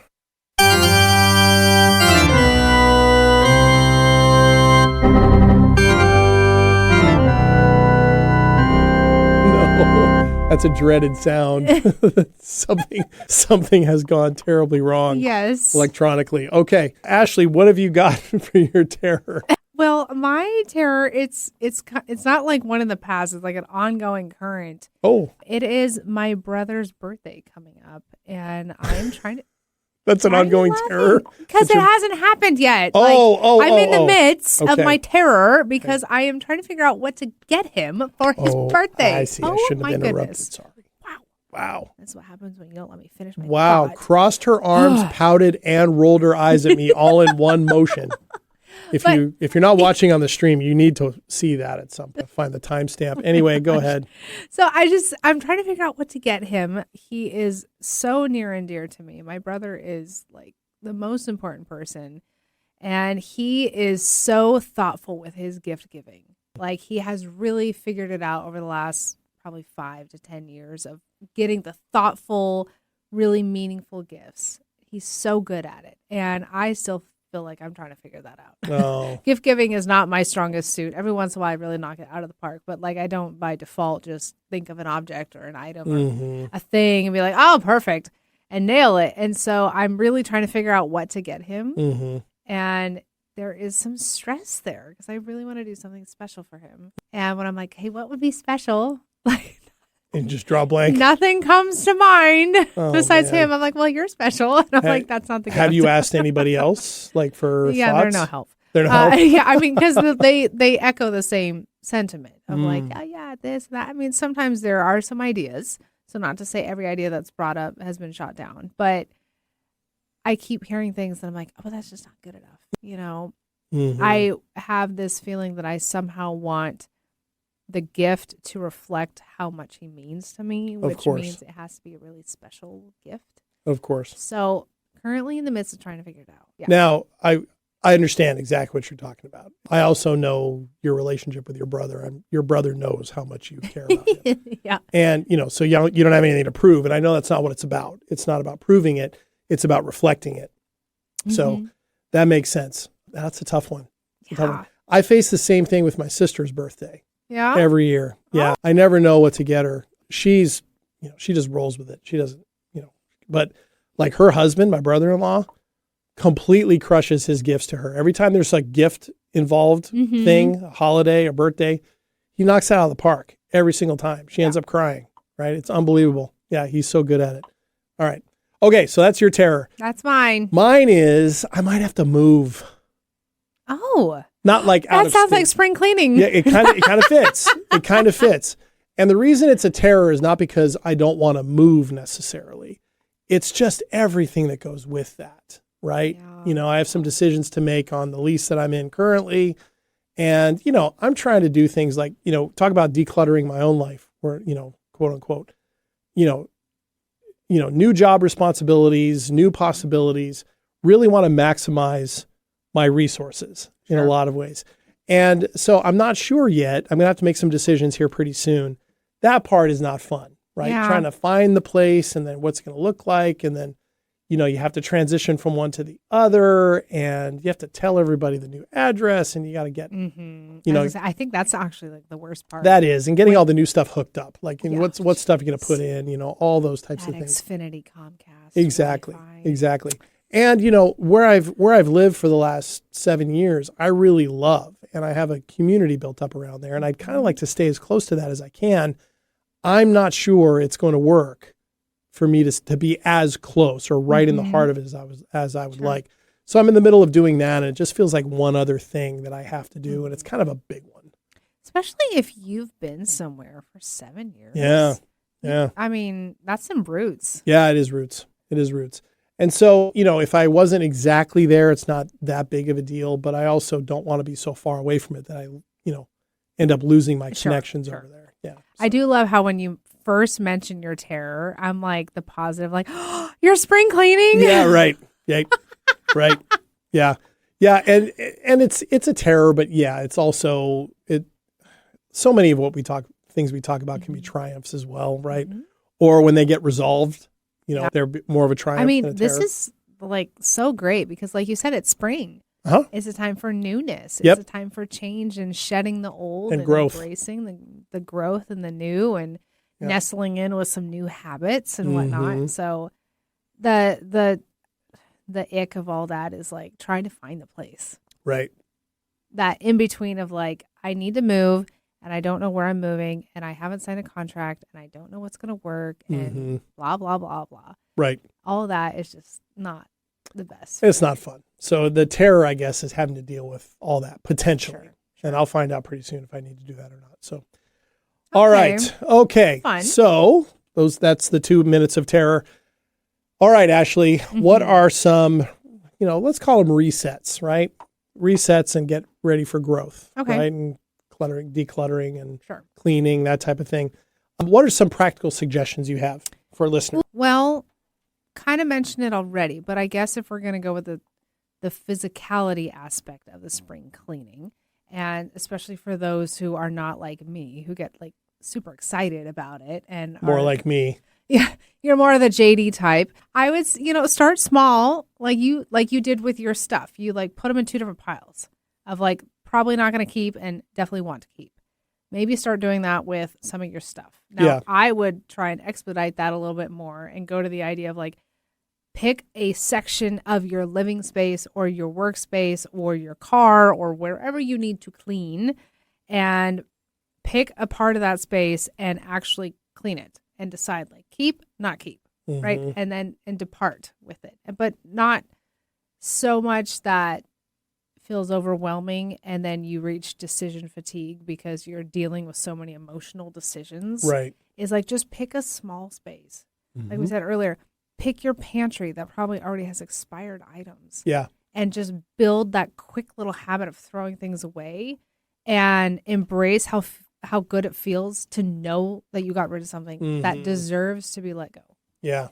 No, that's a dreaded sound. Something has gone terribly wrong. Yes. Electronically. Okay, Ashley, what have you got for your terror? Well, my terror, it's not like one in the past. It's like an ongoing current. Oh, It is my brother's birthday coming up, and I'm trying to. that's an ongoing terror. Because But it you're- hasn't happened yet. Oh, I'm in the midst of Okay. my terror because I am trying to figure out what to get him for his birthday. I see. I shouldn't my have interrupted. goodness. Sorry. Wow. That's what happens when you don't let me finish my Wow. thought. Crossed her arms, pouted, and rolled her eyes at me all in one motion. If you're not watching on the stream, you need to see that at some point. Find the timestamp. Anyway, go ahead. So I'm trying to figure out what to get him. He is so near and dear to me. My brother is like the most important person, and he is so thoughtful with his gift giving. Like he has really figured it out over the last probably 5 to 10 years of getting the thoughtful, really meaningful gifts. He's so good at it. And I still feel like I'm trying to figure that out. Oh, Gift giving is not my strongest suit. Every once in a while I really knock it out of the park, but like I don't by default just think of an object or an item or a thing and be like, oh, perfect, and nail it. And so I'm really trying to figure out what to get him. And there is some stress there because I really want to do something special for him. And when I'm like, hey, what would be special? Like and just draw blank. nothing comes to mind besides man. him. I'm like, well, you're special. And I'm like, that's not the Have gift. you asked anybody else, like for Yeah, thoughts? they're no help. They're no help. Yeah, I mean, because they echo the same sentiment of like, oh yeah, this, that. I mean, sometimes there are some ideas. So not to say every idea that's brought up has been shot down, but I keep hearing things that I'm like, oh, that's just not good enough. You know, I have this feeling that I somehow want the gift to reflect how much he means to me, which course. means it has to be a really special gift. Of course. So currently in the midst of trying to figure it out. Yeah. Now, I understand exactly what you're talking about. I also know your relationship with your brother, and your brother knows how much you care about him. Yeah. And, so you don't have anything to prove. And I know that's not what it's about. It's not about proving it. It's about reflecting it. So that makes sense. That's a tough one. I face the same thing with my sister's birthday. Yeah. Every year. Yeah. I never know what to get her. She's, she just rolls with it. She doesn't, but like her husband, my brother-in-law, completely crushes his gifts to her. Every time there's a gift involved thing, a holiday, a birthday, he knocks it out of the park every single time. She ends up crying, right? It's unbelievable. Yeah, he's so good at it. All right. Okay, so that's your terror. That's mine. Mine is I might have to move. Oh. Not like out that of sounds state. like spring cleaning. Yeah, it kind of fits. It kind of fits. And the reason it's a terror is not because I don't want to move necessarily. It's just everything that goes with that. Right. Yeah. I have some decisions to make on the lease that I'm in currently. And, I'm trying to do things like, talk about decluttering my own life or, quote unquote, new job responsibilities, new possibilities, really want to maximize my resources in a lot of ways. And so I'm not sure yet. I'm going to have to make some decisions here pretty soon. That part is not fun, right? Yeah. Trying to find the place and then what's going to look like. And then, you have to transition from one to the other and you have to tell everybody the new address and you got to get, I think that's actually like the worst part. That is, and getting all the new stuff hooked up, like what stuff you're going to put in, all those types of things. Xfinity, Comcast. Exactly. Wi-Fi. Exactly. And, where I've lived for the last 7 years, I really love, and I have a community built up around there and I'd kind of like to stay as close to that as I can. I'm not sure it's going to work for me to be as close or right in the heart of it as I would like. So I'm in the middle of doing that, and it just feels like one other thing that I have to do, and it's kind of a big one. Especially if you've been somewhere for 7 years. Yeah. I mean, that's some roots. Yeah, it is roots. And so, if I wasn't exactly there, it's not that big of a deal, but I also don't want to be so far away from it that I, end up losing my connections over there. Yeah. So. I do love how when you first mention your terror, I'm like the positive, like, oh, you're spring cleaning. Yeah, right. Yeah, right. Yeah, yeah, and it's a terror, but yeah, it's also so many of things we talk about can be triumphs as well, right? Or when they get resolved, they're more of a triumph. I mean, than a this terror. is like so great because, like you said, it's spring. It's a time for newness. Yep. It's a time for change and shedding the old and growth, embracing the growth and the new and. Yep. Nestling in with some new habits and whatnot. So the ick of all that is like trying to find the place. Right. That in between of like, I need to move and I don't know where I'm moving and I haven't signed a contract and I don't know what's going to work and blah, blah, blah, blah. Right. All of that is just not the best. It's not fun. So the terror, I guess, is having to deal with all that potentially. Sure. And I'll find out pretty soon if I need to do that or not. So. All right. Okay. Fun. So that's the 2 minutes of terror. All right, Ashley, what are some, let's call them resets, right? Resets and get ready for growth. Okay. Right. And decluttering and cleaning, that type of thing. What are some practical suggestions you have for listeners? Well, kind of mentioned it already, but I guess if we're going to go with the physicality aspect of the spring cleaning, and especially for those who are not like me, who get like super excited about it and more like me. Yeah, you're more of the JD type. I would, start small, like you did with your stuff. You like put them in 2 different piles of like probably not going to keep and definitely want to keep. Maybe start doing that with some of your stuff. Now, I would try and expedite that a little bit more and go to the idea of like, pick a section of your living space or your workspace or your car or wherever you need to clean and pick a part of that space and actually clean it and decide like keep, not keep, right? And depart with it. But not so much that feels overwhelming and then you reach decision fatigue because you're dealing with so many emotional decisions. Right. Is like just pick a small space. Like we said earlier, pick your pantry that probably already has expired items. Yeah. And just build that quick little habit of throwing things away and embrace how good it feels to know that you got rid of something that deserves to be let go. Yeah.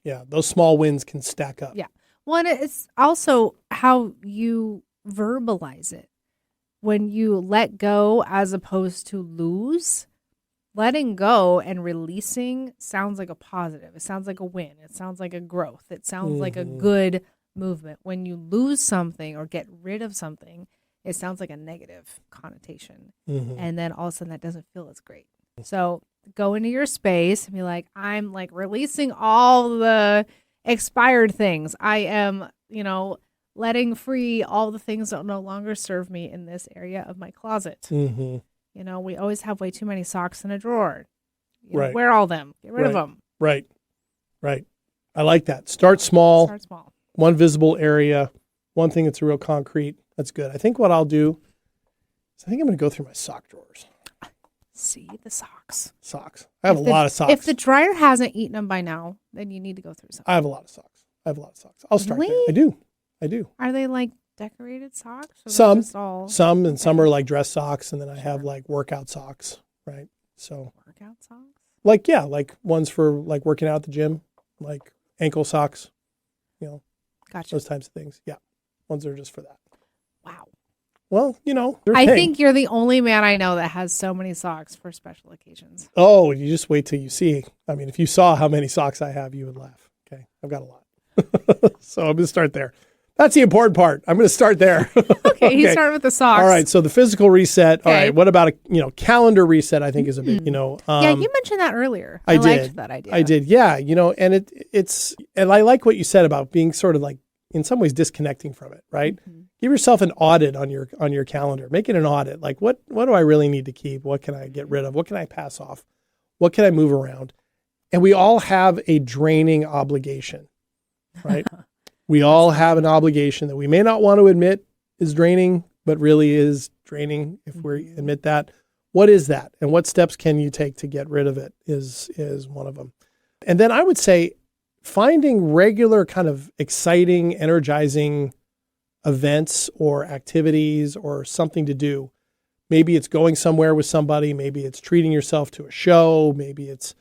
Yeah. Those small wins can stack up. Yeah. Well, and it's also how you verbalize it. When you let go as opposed to lose, letting go and releasing sounds like a positive. It sounds like a win. It sounds like a growth. It sounds like a good movement. When you lose something or get rid of something, it sounds like a negative connotation. And then all of a sudden that doesn't feel as great. So go into your space and be like, I'm like releasing all the expired things. I am, letting free all the things that no longer serve me in this area of my closet. We always have way too many socks in a drawer. Right. Wear all them. Get rid of them. Right. I like that. Start small. One visible area. One thing that's real concrete. That's good. I think what I'll do is I'm going to go through my sock drawers. See the socks. I have a lot of socks. If the dryer hasn't eaten them by now, then you need to go through some. I have a lot of socks. I'll start there. I do. Are they like decorated socks? Some, and some are like dress socks, and then I have like workout socks, right? So workout socks? Like ones for like working out at the gym, like ankle socks, Gotcha. those types of things. Yeah. Ones that are just for that. Wow. Well, I think you're the only man I know that has so many socks for special occasions. Oh, you just wait till you see. I mean, if you saw how many socks I have, you would laugh. Okay. I've got a lot. So I'm going to start there. That's the important part. I'm going to start there. Okay. You start with the socks. All right. So the physical reset. Okay. All right. What about a calendar reset? I think is a big, yeah, you mentioned that earlier. I liked that idea. I did. Yeah. And it's and I like what you said about being sort of like in some ways disconnecting from it, right? Give yourself an audit on your calendar. Make it an audit. Like what do I really need to keep? What can I get rid of? What can I pass off? What can I move around? And we all have a draining obligation, right? We all have an obligation that we may not want to admit is draining, but really is draining if we admit that. What is that? And what steps can you take to get rid of it is one of them. And then I would say finding regular kind of exciting, energizing events or activities or something to do. Maybe it's going somewhere with somebody. Maybe it's treating yourself to a show. Maybe it's,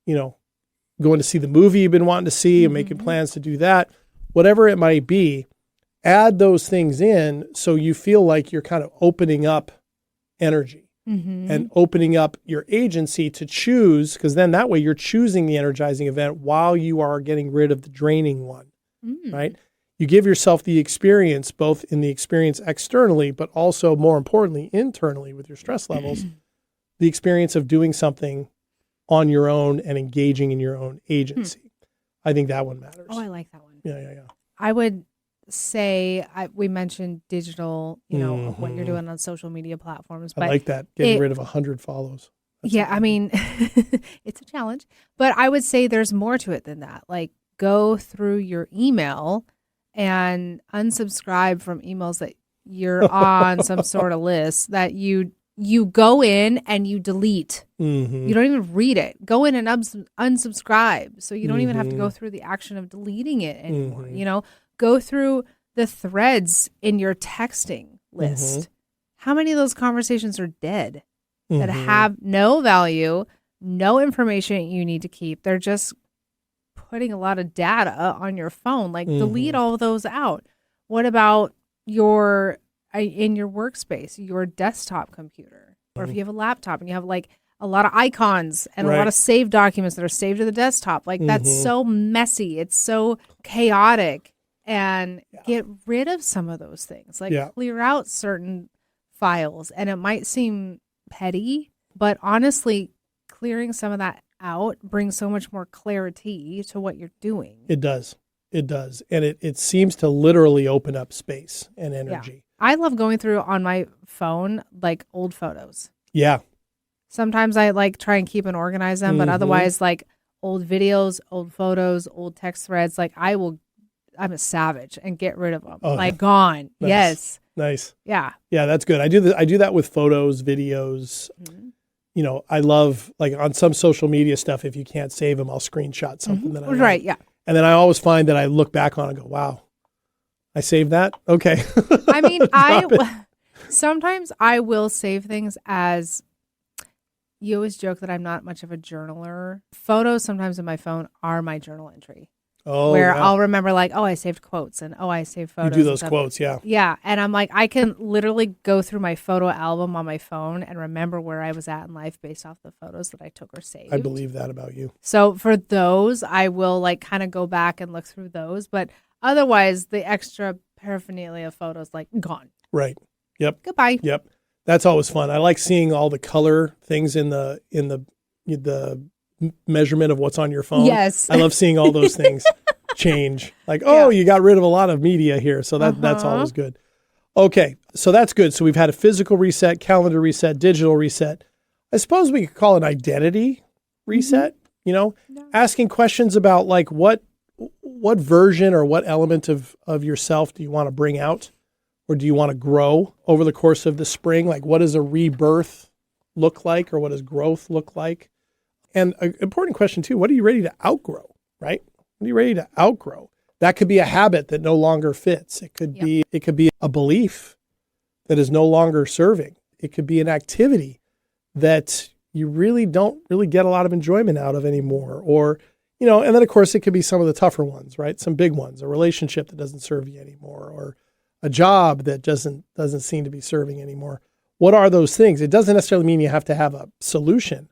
going to see the movie you've been wanting to see and making plans to do that. Whatever it might be, add those things in so you feel like you're kind of opening up energy and opening up your agency to choose, because then that way you're choosing the energizing event while you are getting rid of the draining one, right? You give yourself the experience, both in the experience externally, but also more importantly, internally with your stress levels, the experience of doing something on your own and engaging in your own agency. I think that one matters. Oh, I like that one. Yeah. I would say we mentioned digital, what you're doing on social media platforms. But I like that, getting rid of 100 follows. I mean, it's a challenge. But I would say there's more to it than that. Like go through your email and unsubscribe from emails that you're on some sort of list that you go in and you delete. You don't even read it. Go in and unsubscribe. So you don't even have to go through the action of deleting it anymore. Go through the threads in your texting list. How many of those conversations are dead that have no value, no information you need to keep? They're just putting a lot of data on your phone. Like delete all of those out. What about in your workspace, your desktop computer, or if you have a laptop and you have like a lot of icons and a lot of saved documents that are saved to the desktop, like that's so messy. It's so chaotic. And get rid of some of those things, like clear out certain files. And it might seem petty, but honestly, clearing some of that out brings so much more clarity to what you're doing. It does. And it seems to literally open up space and energy. Yeah. I love going through on my phone, like old photos. Yeah. Sometimes I like try and keep and organize them, but otherwise like old videos, old photos, old text threads, like I'm a savage and get rid of them. Gone. Nice. Yes. Nice. Yeah. Yeah, that's good. I do that with photos, videos. I love like on some social media stuff, if you can't save them, I'll screenshot something that I like. Right, yeah. And then I always find that I look back on it and go, wow, I saved that? Okay. I mean, sometimes I will save things as, you always joke that I'm not much of a journaler. Photos sometimes in my phone are my journal entry. where I'll remember like, oh, I saved quotes and I saved photos. You do those quotes, yeah. Yeah. And I'm like, I can literally go through my photo album on my phone and remember where I was at in life based off the photos that I took or saved. I believe that about you. So for those, I will like kind of go back and look through those. But otherwise, the extra paraphernalia photos, like gone. Right. Yep. Goodbye. Yep. That's always fun. I like seeing all the color things in the measurement of what's on your phone. Yes. I love seeing all those things change. Like, you got rid of a lot of media here. So that's always good. Okay. So that's good. So we've had a physical reset, calendar reset, digital reset. I suppose we could call it identity reset, asking questions about like what version or what element of yourself do you want to bring out, or do you want to grow over the course of the spring? Like, what does a rebirth look like, or what does growth look like? And an important question too, what are you ready to outgrow, right? What are you ready to outgrow? That could be a habit that no longer fits. It could be a belief that is no longer serving. It could be an activity that you really don't really get a lot of enjoyment out of anymore. Or, and then of course it could be some of the tougher ones, right? Some big ones, a relationship that doesn't serve you anymore, or a job that doesn't seem to be serving anymore. What are those things? It doesn't necessarily mean you have to have a solution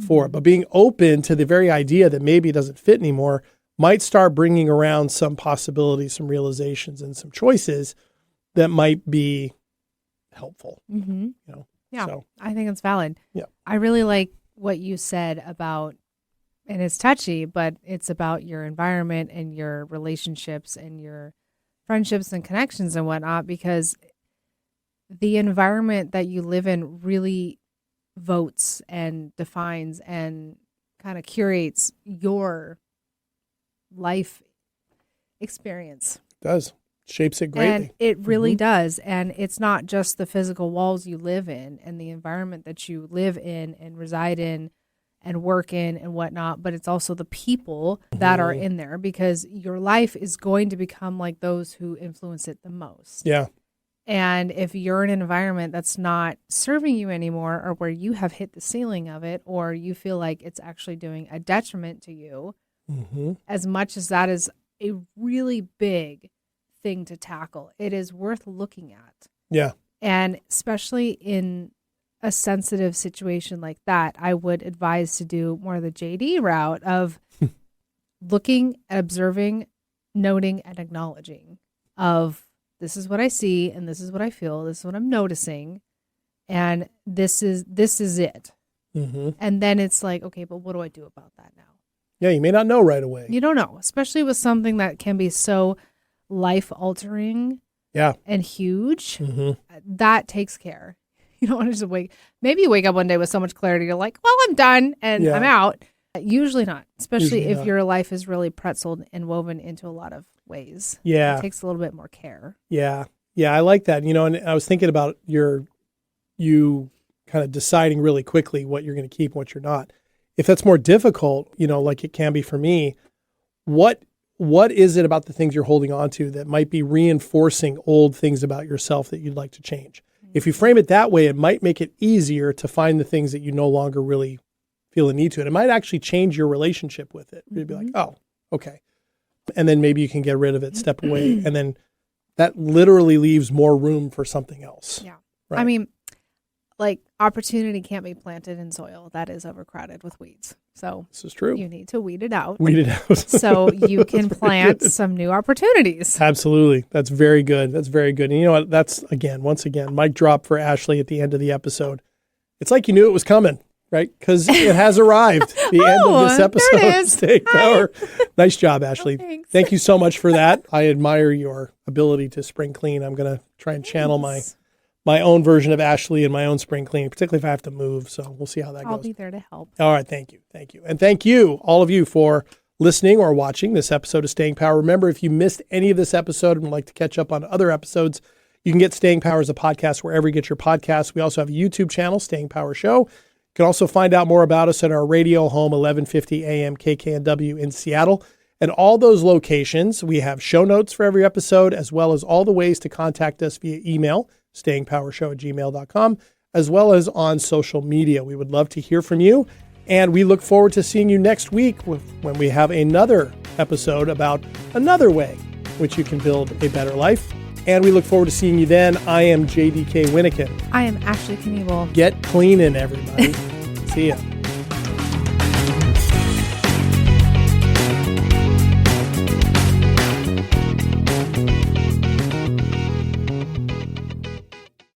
for it, but being open to the very idea that maybe it doesn't fit anymore might start bringing around some possibilities, some realizations, and some choices that might be helpful. Mm-hmm. Yeah, so, I think it's valid. Yeah, I really like what you said about, and it's touchy, but it's about your environment and your relationships and your friendships and connections and whatnot, because the environment that you live in really votes and defines and kind of curates your life experience. It does. Shapes it greatly. And it really does. And it's not just the physical walls you live in and the environment that you live in and reside in and work in and whatnot, but it's also the people that are in there, because your life is going to become like those who influence it the most. Yeah. And if you're in an environment that's not serving you anymore, or where you have hit the ceiling of it, or you feel like it's actually doing a detriment to you, as much as that is a really big thing to tackle, it is worth looking at. Yeah. And especially in a sensitive situation like that, I would advise to do more of the JD route of looking, observing, noting, and acknowledging of, this is what I see, and this is what I feel, this is what I'm noticing, and this is it. And then it's like, okay, but what do I do about that now? Yeah, you may not know right away. You don't know, especially with something that can be so life-altering and huge. That takes care. You don't want to just maybe you wake up one day with so much clarity, you're like, well, I'm done, and I'm out. Usually not, especially if your life is really pretzeled and woven into a lot of ways. Yeah. It takes a little bit more care. Yeah. Yeah, I like that. And I was thinking about you kind of deciding really quickly what you're going to keep and what you're not. If that's more difficult, like it can be for me, what is it about the things you're holding on to that might be reinforcing old things about yourself that you'd like to change? If you frame it that way, it might make it easier to find the things that you no longer really feel a need to. And it might actually change your relationship with it. You'd be like, oh, okay. And then maybe you can get rid of it, step away. And then that literally leaves more room for something else. Yeah. Right? I mean, like, opportunity can't be planted in soil that is overcrowded with weeds. So this is true. You need to weed it out. Weed it out. So you can plant some new opportunities. Absolutely. That's very good. That's very good. And you know what? That's, once again, mic drop for Ashley at the end of the episode. It's like you knew it was coming, right? Because it has arrived. The end of this episode of Staying Power. Nice job, Ashley. Thanks. Thank you so much for that. I admire your ability to spring clean. I'm going to try and channel my own version of Ashley and my own spring cleaning, particularly if I have to move. So we'll see how that goes. I'll be there to help. All right. Thank you. Thank you. And thank you, all of you, for listening or watching this episode of Staying Power. Remember, if you missed any of this episode and would like to catch up on other episodes, you can get Staying Power as a podcast wherever you get your podcasts. We also have a YouTube channel, Staying Power Show. You can also find out more about us at our radio home, 1150 AM KKNW in Seattle. And all those locations, we have show notes for every episode, as well as all the ways to contact us via email, stayingpowershow@gmail.com, as well as on social media. We would love to hear from you. And we look forward to seeing you next week when we have another episode about another way which you can build a better life. And we look forward to seeing you then. I am JDK Winnikin. I am Ashley Knievel. Get cleaning, everybody. See ya.